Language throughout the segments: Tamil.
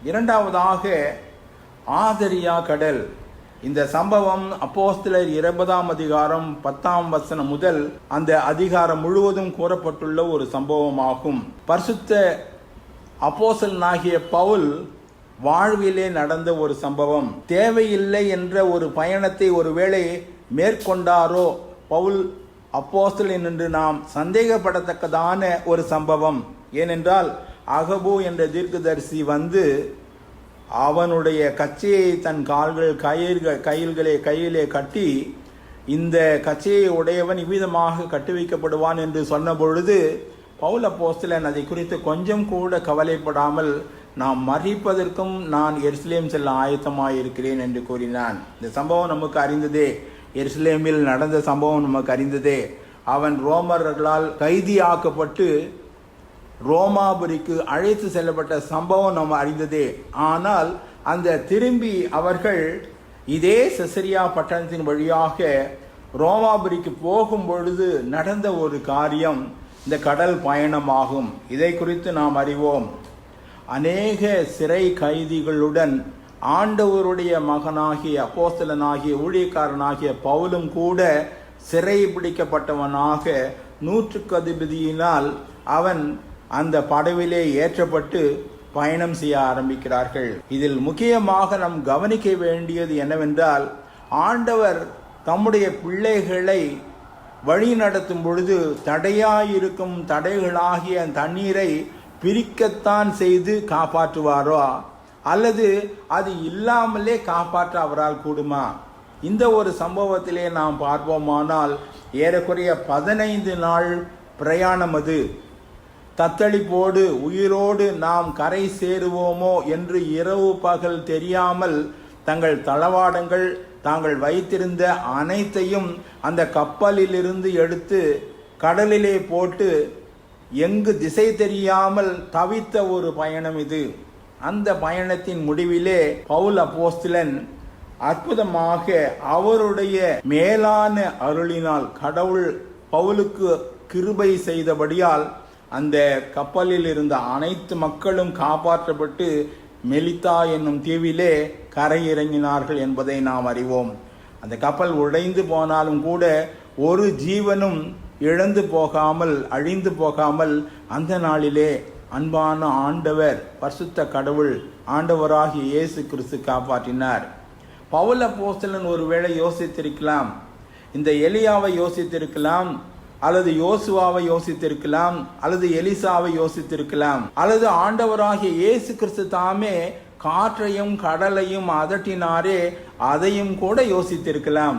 இரண்டாவதாக ஆதரியா கடல். இந்த சம்பவம் அப்போஸ்தலர் 20 அதிகாரம் 10 முதல் அந்த அதிகாரம் முழுவதும் கூறப்பட்டுள்ள ஒரு சம்பவமாகும். பரிசுத்த அப்போஸ்தலனாகிய பவுல் வாழ்விலே நடந்த ஒரு சம்பவம். தேவையில்லை என்ற ஒரு பயணத்தை ஒருவேளை மேற்கொண்டாரோ பவுல் அப்போஸ்தலன் என்று நாம் சந்தேகப்படத்தக்கதான ஒரு சம்பவம். ஏனென்றால் அகபு என்ற தீர்க்கதரிசி வந்து அவனுடைய கச்சையை தன் கையிலே கட்டி, இந்த கச்சையை உடையவன் இவ்விதமாக கட்டி வைக்கப்படுவான் என்று சொன்ன பொழுது பவுல் அப்போஸ்தலன் அதை குறித்து கொஞ்சம் கூட கவலைப்படாமல், நாம் மறிப்பதற்கும் நான் எருசலேம் செல்ல ஆயத்தமாயிருக்கிறேன் என்று கூறினான். இந்த சம்பவம் நமக்கு அறிந்ததே. எருசலேமில் நடந்த சம்பவம் நமக்கு அறிந்ததே. அவன் ரோமர்களால் கைதியாக்கப்பட்டு ரோமாபுரிக்கு அழைத்து செல்லப்பட்ட சம்பவம் நம்ம அறிந்ததே. ஆனால் அந்த திரும்பி அவர்கள் இதே செசரியா பட்டணத்தின் வழியாக ரோமாபுரிக்கு போகும் பொழுது நடந்த ஒரு காரியம் இந்த கடல் பயணமாகும். இதை குறித்து நாம் அறிவோம். அநேக சிறை கைதிகளுடன் ஆண்டவருடைய மகனாகிய அப்போஸ்தலனாகிய ஊழியக்காரனாகிய பவுலும் கூட சிறை பிடிக்கப்பட்டவனாக 100க்கு அதிபதியினால் அவன் அந்த படவிலே ஏற்றப்பட்டு பயணம் செய்ய ஆரம்பிக்கிறார்கள். இதில் முக்கியமாக நாம் கவனிக்க வேண்டியது என்னவென்றால், ஆண்டவர் தம்முடைய பிள்ளைகளை வழி நடத்தும் பொழுது தடையாயிருக்கும் தடைகளாகிய தண்ணீரை பிரிக்கத்தான் செய்து காப்பாற்றுவாரோ, அல்லது அது இல்லாமலே காப்பாற்ற அவரால் கூடுமா? இந்த ஒரு சம்பவத்திலே நாம் பார்ப்போமானால் ஏறக்குறைய 15 நாள் பிரயாணம். அது தத்தளிப்போடு உயிரோடு நாம் கரை சேருவோமோ என்று இரவு பகல் தெரியாமல் தங்கள் தளவாடங்கள் தாங்கள் வைத்திருந்த அனைத்தையும் அந்த கப்பலிலிருந்து எடுத்து கடலிலே போட்டு எங்கு திசை தெரியாமல் தவித்த ஒரு பயணம் இது. அந்த பயணத்தின் முடிவிலே பவுல் அப்போஸ்தலன் அற்புதமாக அவருடைய மேலான அருளினால் கடவுள் பவுலுக்கு கிருபை செய்தபடியால் அந்த கப்பலில் இருந்த அனைத்து மக்களும் காப்பாற்றப்பட்டு மெலித்தா என்னும் தீவிலே கரை இறங்கினார்கள் என்பதை நாம் அறிவோம். அந்த கப்பல் உடைந்து போனாலும் கூட ஒரு ஜீவனும் இழந்து போகாமல் அழிந்து போகாமல் அந்த நாளிலே அன்பான ஆண்டவர் பரிசுத்த கடவுள் ஆண்டவராகிய இயேசு கிறிஸ்து காப்பாற்றினார். பவுல் அப்போஸ்தலன் ஒருவேளை யோசித்திருக்கலாம், இந்த எலியாவை யோசித்திருக்கலாம், அல்லது யோசுவாவை யோசித்திருக்கலாம், அல்லது எலிசாவை யோசித்திருக்கலாம், அல்லது ஆண்டவராகிய இயேசு கிறிஸ்து தாமே காற்றையும் கடலையும் அதட்டினாரே அதையும் கூட யோசித்திருக்கலாம்.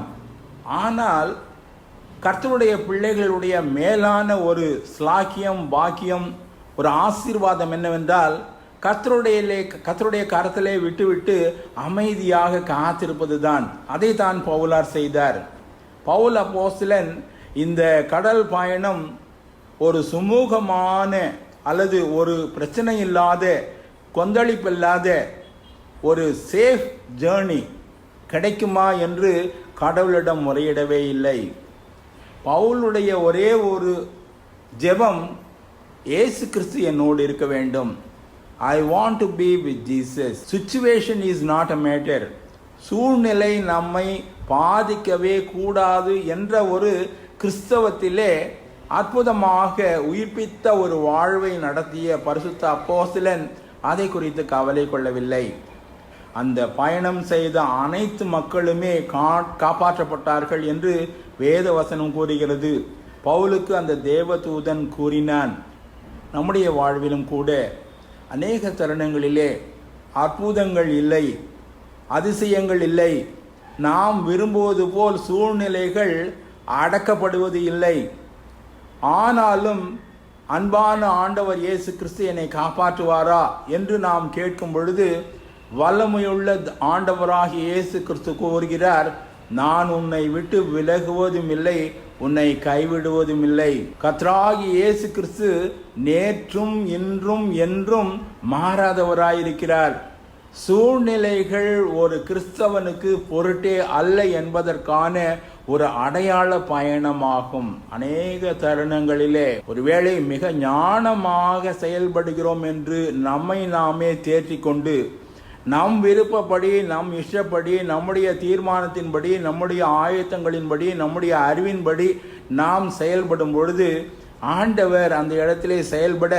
ஆனால் கர்த்தருடைய பிள்ளைகளுடைய மேலான ஒரு ஸ்லாக்கியம், பாக்கியம், ஒரு ஆசீர்வாதம் என்னவென்றால், கர்த்தருடைய கரத்திலே விட்டுவிட்டு அமைதியாக காத்திருப்பதுதான். அதை தான் பவுலார் செய்தார். பவுல் அப்போஸ்தலன் இந்த கடல் பயணம் ஒரு சுமூகமான அல்லது ஒரு பிரச்சனை இல்லாத, கொந்தளிப்பில்லாத ஒரு சேஃப் ஜேர்னி கிடைக்குமா என்று கடவுளிடம் முறையிடவே இல்லை. பவுலுடைய ஒரே ஒரு ஜெபம், இயேசு கிறிஸ்து என்னோடு இருக்க வேண்டும். I want to be with Jesus. Situation is not a matter. சூழ்நிலை நம்மை பாதிக்கவே கூடாது என்ற ஒரு கிறிஸ்தவத்திலே அற்புதமாக உயிர்ப்பித்த ஒரு வாழ்வை நடத்திய பரிசுத்த அப்போஸ்தலன் அதை குறித்து கவலை கொள்ளவில்லை. அந்த பயணம் செய்த அனைத்து மக்களுமே காப்பாற்றப்பட்டார்கள் என்று வேத வசனம் கூறுகிறது. பவுலுக்கு அந்த தேவதூதன் கூறினான். நம்முடைய வாழ்விலும் கூட அநேக தருணங்களிலே அற்புதங்கள் இல்லை, அதிசயங்கள் இல்லை, நாம் விரும்புவது போல் சூழ்நிலைகள் அடக்கப்படுவது இல்லை. ஆனாலும் அன்பான ஆண்டவர் இயேசு கிறிஸ்து என்னை காப்பாற்றுவாரா என்று நாம் கேட்கும் பொழுது வல்லமையுள்ள ஆண்டவராகிய இயேசு கிறிஸ்து கூறுகிறார், நான் உன்னை விட்டு விலகுவதும் இல்லை, உன்னை கைவிடுவதும் இல்லை. கர்த்தராகிய இயேசு கிறிஸ்து நேற்றும் இன்றும் என்றும் மாறாதவராயிருக்கிறார். சூழ்நிலைகள் ஒரு கிறிஸ்தவனுக்கு பொருட்டே அல்ல என்பதற்கான ஒரு அடையாள பயணமாகும். அநேக தருணங்களிலே ஒருவேளை மிக ஞானமாக செயல்படுகிறோம் என்று நம்மை நாமே தேற்றிக்கொண்டு நம் விருப்பப்படி, நம் இஷ்டப்படி, நம்முடைய தீர்மானத்தின்படி, நம்முடைய ஆயத்தங்களின்படி, நம்முடைய அறிவின்படி நாம் செயல்படும் பொழுது ஆண்டவர் அந்த இடத்திலே செயல்பட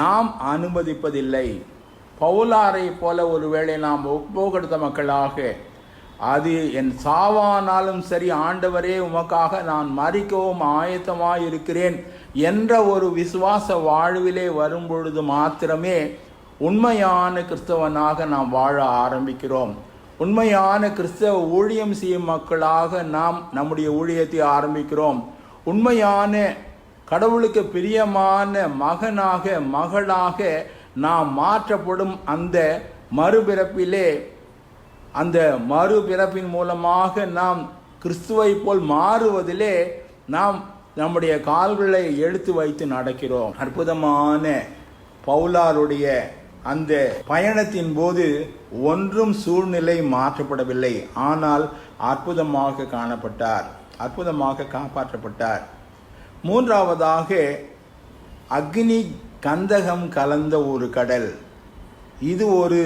நாம் அனுமதிப்பதில்லை. பவுலாரை போல ஒருவேளை நாம் ஒப்புக்கொடுத்த மக்களாக, அது என் சாவானாலும் சரி ஆண்டவரே உமக்காக நான் மரிக்கவும் ஆயத்தமாய் இருக்கிறேன் என்ற ஒரு விசுவாச வாழ்விலே வரும் பொழுது மாத்திரமே உண்மையான கிறிஸ்தவனாக நாம் வாழ ஆரம்பிக்கிறோம். உண்மையான கிறிஸ்தவ ஊழியம் செய்யும் மக்களாக நாம் நம்முடைய ஊழியத்தை ஆரம்பிக்கிறோம். உண்மையான கடவுளுக்கு பிரியமான மகனாக, மகளாக நாம் மாற்றப்படும் அந்த மறுபிறப்பிலே, அந்த மறுபிறப்பின் மூலமாக நாம் கிறிஸ்துவை போல் மாறுவதிலே நாம் நம்முடைய கால்களை எடுத்து வைத்து நடக்கிறோம். அற்புதமான பவுலாருடைய அந்த பயணத்தின் போது ஒன்றும் சூழ்நிலை மாற்றப்படவில்லை. ஆனால் அற்புதமாக காணப்பட்டார், அற்புதமாக காப்பாற்றப்பட்டார். மூன்றாவதாக அக்னி கந்தகம் கலந்த ஒரு கடல். இது ஒரு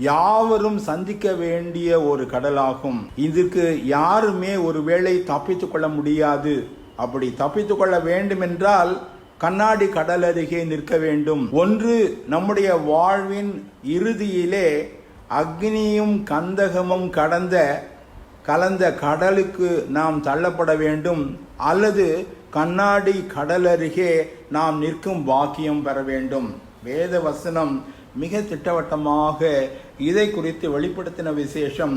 யாவரும் சந்திக்க வேண்டிய ஒரு கடலாகும். இதற்கு யாருமே ஒருவேளை தப்பித்துக் கொள்ள முடியாது. அப்படி தப்பித்துக் கொள்ள வேண்டும் என்றால் கண்ணாடி கடல் அருகே நிற்க வேண்டும். ஒன்று நம்முடைய வாழ்வின் இறுதியிலே அக்னியும் கந்தகமும் கலந்த கடலுக்கு நாம் தள்ளப்பட வேண்டும், அல்லது கண்ணாடி கடல் அருகே நாம் நிற்கும் பாக்கியம் பெற வேண்டும். வேத வசனம் மிக திட்டவட்டமாக இதை குறித்து வெளிப்படுத்தின விசேஷம்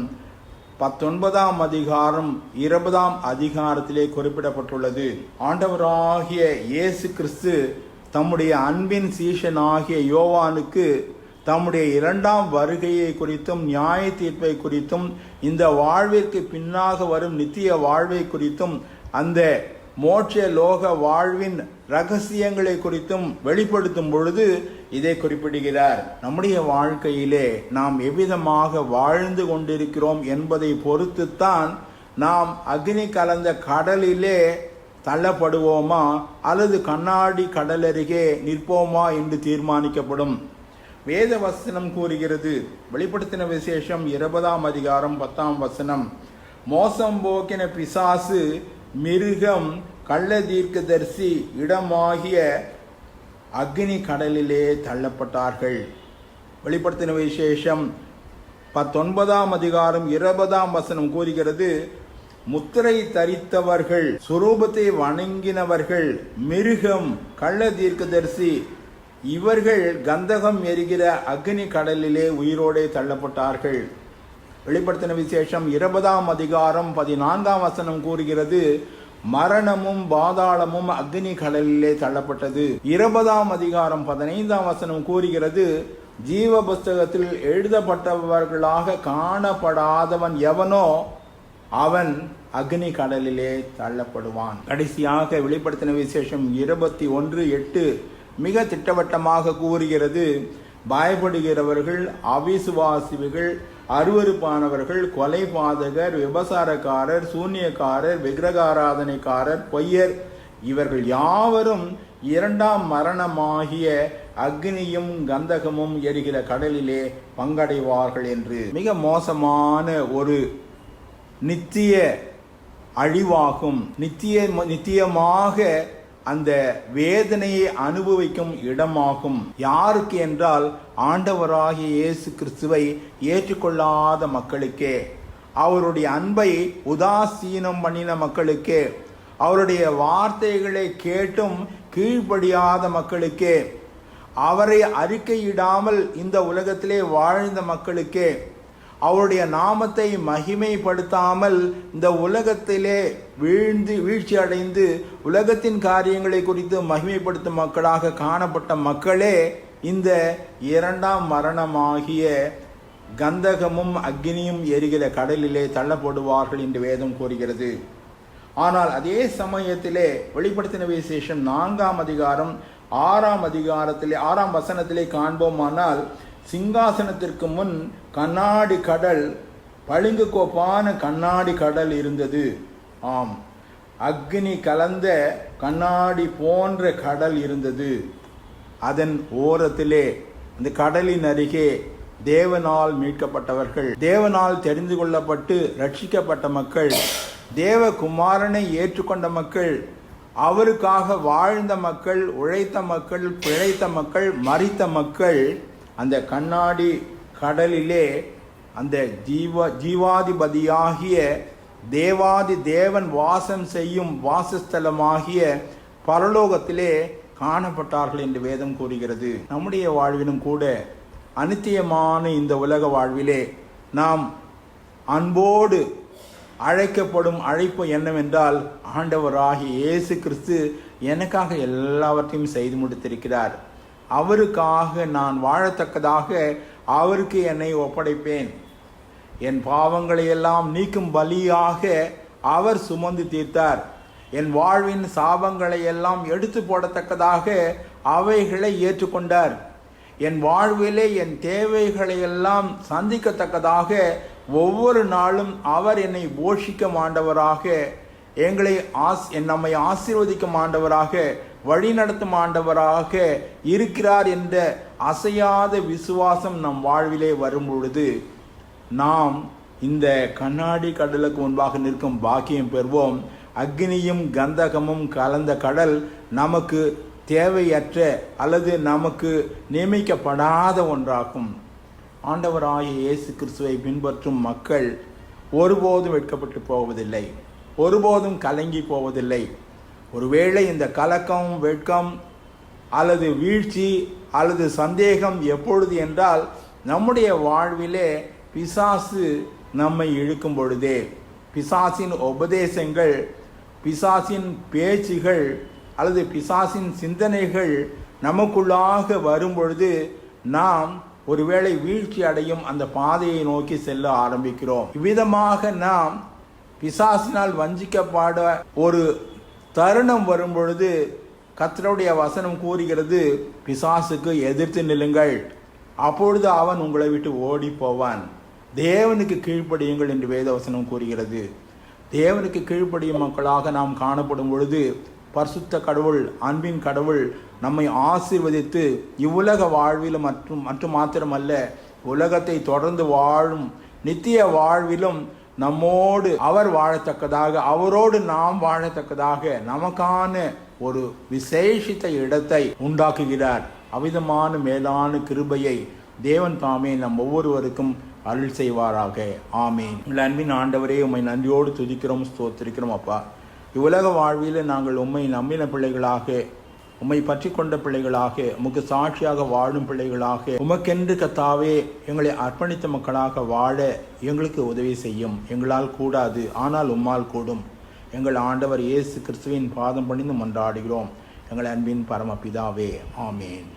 19ஆம் அதிகாரம் 20ஆம் அதிகாரத்திலே குறிப்பிடப்பட்டுள்ளது. ஆண்டவராகிய இயேசு கிறிஸ்து தம்முடைய அன்பின் சீஷனாகிய யோவானுக்கு தம்முடைய 2ஆம் வருகையை குறித்தும், நியாய தீர்ப்பை குறித்தும், இந்த வாழ்விற்கு பின்னாக வரும் நித்திய வாழ்வை குறித்தும், அந்த மோட்ச லோக வாழ்வின் ரகசியங்களை குறித்தும் வெளிப்படுத்தும் பொழுது இதை குறிப்பிடுகிறார். நம்முடைய வாழ்க்கையிலே நாம் எவ்விதமாக வாழ்ந்து கொண்டிருக்கிறோம் என்பதை பொறுத்துத்தான் நாம் அக்னி கலந்த கடலிலே தள்ளப்படுவோமா அல்லது கண்ணாடி கடல் அருகே நிற்போமா என்று தீர்மானிக்கப்படும். வேத வசனம் கூறுகிறது, வெளிப்படுத்தின விசேஷம் 20ஆம் அதிகாரம் 10ஆம் வசனம், மோசம் போக்கின பிசாசு, மிருகம், கள்ள தீர்க்கதரிசி இடமாகிய அக்னி கடலிலே தள்ளப்பட்டார்கள். வெளிப்படுத்தின விசேஷம் 19ஆம் அதிகாரம் 20ஆம் வசனம் கூறுகிறது, முத்திரை தரித்தவர்கள், சுரூபத்தை வணங்கினவர்கள், மிருகம், கள்ள தீர்க்கதரிசி, இவர்கள் கந்தகம் எரிகிற அக்னி கடலிலே உயிரோடே தள்ளப்பட்டார்கள். வெளிப்படுத்தின விசேஷம் 20ஆம் அதிகாரம் 14ஆம் வசனம் கூறுகிறது, மரணமும் பாதாளமும் அக்னி கடலிலே தள்ளப்பட்டது. 20ஆம் அதிகாரம் 15ஆம் வசனம் கூறுகிறது, ஜீவ புஸ்தகத்தில் எழுதப்பட்டவர்களாக காணப்படாதவன் எவனோ அவன் அக்னி கடலிலே தள்ளப்படுவான். கடைசியாக வெளிப்படுத்தின விசேஷம் 21:8 மிக திட்டவட்டமாக கூறுகிறது, பயப்படுகிறவர்கள், அவிசுவாசிகள், அருவருப்பானவர்கள், கொலைபாதகர், விபசாரக்காரர், சூன்யக்காரர், விக்கிரகாராதனைக்காரர், பொய்யர், இவர்கள் யாவரும் 2ஆம் மரணமாகிய அக்னியும் கந்தகமும் எரிகிற கடலிலே பங்கடைவார்கள் என்று. மிக மோசமான ஒரு நித்திய அழிவாகும். நித்தியமாக அந்த வேதனையை அனுபவிக்கும் இடமாகும். யாருக்கு என்றால் ஆண்டவராகிய இயேசு கிறிஸ்துவை ஏற்றுக்கொள்ளாத மக்களுக்கே, அவருடைய அன்பை உதாசீனம் பண்ணின மக்களுக்கே, அவருடைய வார்த்தைகளை கேட்டும் கீழ்ப்படியாத மக்களுக்கே, அவரை அறிக்கையிடாமல் இந்த உலகத்திலே வாழ்ந்த மக்களுக்கே, அவருடைய நாமத்தை மகிமைப்படுத்தாமல் இந்த உலகத்திலே வீழ்ச்சி அடைந்து உலகத்தின் காரியங்களை குறித்து மகிமைப்படுத்தும் மக்களாக காணப்பட்ட மக்களே இந்த 2ஆம் மரணமாகிய கந்தகமும் அக்னியும் எரிகிற கடலிலே தள்ளப்படுவார்கள் என்று வேதம் கூறுகிறது. ஆனால் அதே சமயத்திலே வெளிப்படுத்தின விசேஷம் 4ஆம் அதிகாரம் 6ஆம் அதிகாரத்திலே 6ஆம் வசனத்திலே காண்போமானால், சிங்காசனத்திற்கு முன் கண்ணாடி கடல், பளிங்கு கோப்பான கண்ணாடி கடல் இருந்தது. ஆம், அக்னி கலந்த கண்ணாடி போன்ற கடல் இருந்தது. அதன் ஓரத்திலே, அந்த கடலின் அருகே தேவனால் மீட்கப்பட்டவர்கள், தேவனால் தெரிந்து கொள்ளப்பட்டு ரட்சிக்கப்பட்ட மக்கள், தேவகுமாரனை ஏற்றுக்கொண்ட மக்கள், அவருக்காக வாழ்ந்த மக்கள், உழைத்த மக்கள், பிழைத்த மக்கள், மரித்த மக்கள் அந்த கண்ணாடி கடலிலே அந்த ஜீவாதிபதியாகிய தேவாதி தேவன் வாசம் செய்யும் வாசஸ்தலமாகிய பரலோகத்திலே காணப்பட்டார்கள் என்று வேதம் கூறுகிறது. நம்முடைய வாழ்விலும் கூட அனித்தியமான இந்த உலக வாழ்விலே நாம் அன்போடு அழைக்கப்படும் அழைப்பு என்னவென்றால், ஆண்டவராகிய இயேசு கிறிஸ்து எனக்காக எல்லாவற்றையும் செய்து முடித்திருக்கிறார், அவருக்காக நான் வாழத்தக்கதாக அவருக்கு என்னை ஒப்படைப்பேன், என் பாவங்களை எல்லாம் நீக்கும் பலியாக அவர் சுமந்து தீர்த்தார், என் வாழ்வின் சாபங்களை எல்லாம் எடுத்து போடத்தக்கதாக அவைகளை ஏற்றுக்கொண்டார், என் வாழ்விலே என் தேவைகளை எல்லாம் சந்திக்கத்தக்கதாக ஒவ்வொரு நாளும் அவர் என்னை போஷிக்க ஆண்டவராக, நம்மை ஆசீர்வதிக்கும் ஆண்டவராக, வழி நடத்தும் ஆண்டவராக இருக்கிறார் என்ற அசையாத விசுவாசம் நம் வாழ்விலே வரும் பொழுது நாம் இந்த கண்ணாடி கடலுக்கு முன்பாக நிற்கும் பாக்கியம் பெறுவோம். அக்னியும் கந்தகமும் கலந்த கடல் நமக்கு தேவையற்ற அல்லது நமக்கு நியமிக்கப்படாத ஒன்றாகும். ஆண்டவராகிய இயேசு கிறிஸ்துவை பின்பற்றும் மக்கள் ஒருபோதும் வெட்கப்பட்டு போவதில்லை, ஒருபோதும் கலங்கி போவதில்லை. ஒருவேளை இந்த கலக்கம், வெட்கம் அல்லது வீழ்ச்சி அல்லது சந்தேகம் எப்பொழுது என்றால், நம்முடைய வாழ்விலே பிசாசு நம்மை இழுக்கும் பொழுதே, பிசாசின் உபதேசங்கள், பிசாசின் பேச்சுகள் அல்லது பிசாசின் சிந்தனைகள் நமக்குள்ளாக வரும் பொழுது நாம் ஒருவேளை வீழ்ச்சி அடையும் அந்த பாதையை நோக்கி செல்ல ஆரம்பிக்கிறோம். இவ்விதமாக நாம் பிசாசினால் வஞ்சிக்கப்பட ஒரு தருணம் வரும் பொழுது கர்த்தருடைய வசனம் கூறுகிறது, பிசாசுக்கு எதிர்த்து நில்லுங்கள், அப்பொழுது அவன் உங்களை விட்டு ஓடி போவான். தேவனுக்கு கீழ்ப்படியுங்கள் என்று வேத வசனம் கூறுகிறது. தேவனுக்கு கீழ்ப்படியும் மக்களாக நாம் காணப்படும் பொழுது பரிசுத்த கடவுள், அன்பின் கடவுள் நம்மை ஆசீர்வதித்து இவ்வுலக வாழ்விலும் மற்றும் மாத்திரமல்ல, உலகத்தை தொடர்ந்து வாழும் நித்திய வாழ்விலும் நம்மோடு அவர் வாழத்தக்கதாக, அவரோடு நாம் வாழத்தக்கதாக நமக்கான ஒரு விசேஷித்த இடத்தை உண்டாக்குகிறார். அவ்விதமான மேலான கிருபையை தேவன் தாமே நம் ஒவ்வொருவருக்கும் அருள் செய்வாராக. ஆமீன். அன்பின் ஆண்டவரே, உம்மை நன்றியோடு துதிக்கிறோம், ஸ்தோத்திரிக்கிறோம். அப்பா, இவ்வுலக வாழ்வில் நாங்கள் உம்மை நம்பின பிள்ளைகளாக, உம்மை பற்றி கொண்ட பிள்ளைகளாக, உமக்கு சாட்சியாக வாழும் பிள்ளைகளாக, உமக்கென்று கர்த்தாவே எங்களை அர்ப்பணித்த மக்களாக வாழ எங்களுக்கு உதவி செய்யும். எங்களால் கூடாது, ஆனால் உம்மால் கூடும். எங்கள் ஆண்டவர் இயேசு கிறிஸ்துவின் பாதம் பணிந்து மன்றாடுகிறோம், எங்கள் அன்பின் பரமபிதாவே. ஆமேன்.